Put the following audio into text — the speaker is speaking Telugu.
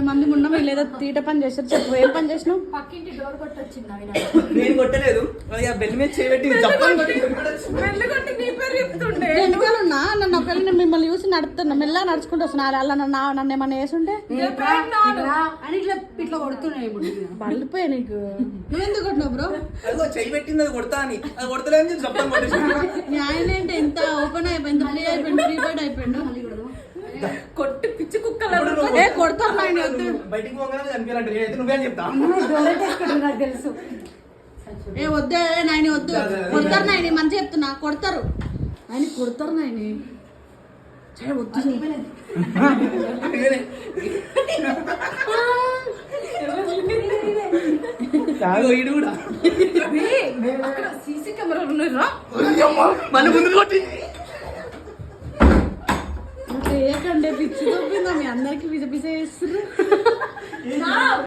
మంది ఉన్నాం లేదా తీట పని చేస్తారు చెప్పు ఏం పని చేసినావు పక్కింటి డోర్ కొట్టొచ్చింది నేను కొట్టలేదు బెల్ మీద చేయబెట్టి ఎందుకన్నా నన్ను ఒకవేళ మిమ్మల్ని చూసి నడుపుతున్నా మెల్లగా నడుచుకుంటూ వస్తున్నా అలా నన్ను ఏమన్నా వేసుంటే అని ఇట్లా కొడుతున్నాయి పడిపోయా నీకు నువ్వెందుకు కొట్టినావు బ్రో చెయ్యి పెట్టింది అది కొడతా అని అది కొడతలేదు చెప్పడం మీ ఆయన ఏంటి ఎంత ఓపెన్ అయిపోయింది ఫ్రీ అయిపోయింది ఫ్రీ బర్డ్ అయిపోయిండు కొట్టి పిచ్చి కుక్కలు కొడతారు నాయన బయటికి పోగానే చనిపోయాలంటే నేనైతే నువ్వే చెప్తా నాకు తెలుసు వద్దే నాయన వద్దు కొడతారు నాయన మంచిగా చెప్తున్నా కొడతారు ఆయన కొడతారు నాయన సరే వద్దు ఈడు కూడా సీసీ కెమెరాలు ఉన్నాయిరా మన ముందు కొట్టి చేయకండి పిచ్చి తప్పిందా మీ అందరికి పిచ్చ పిచ్చ చేస్తున్నారు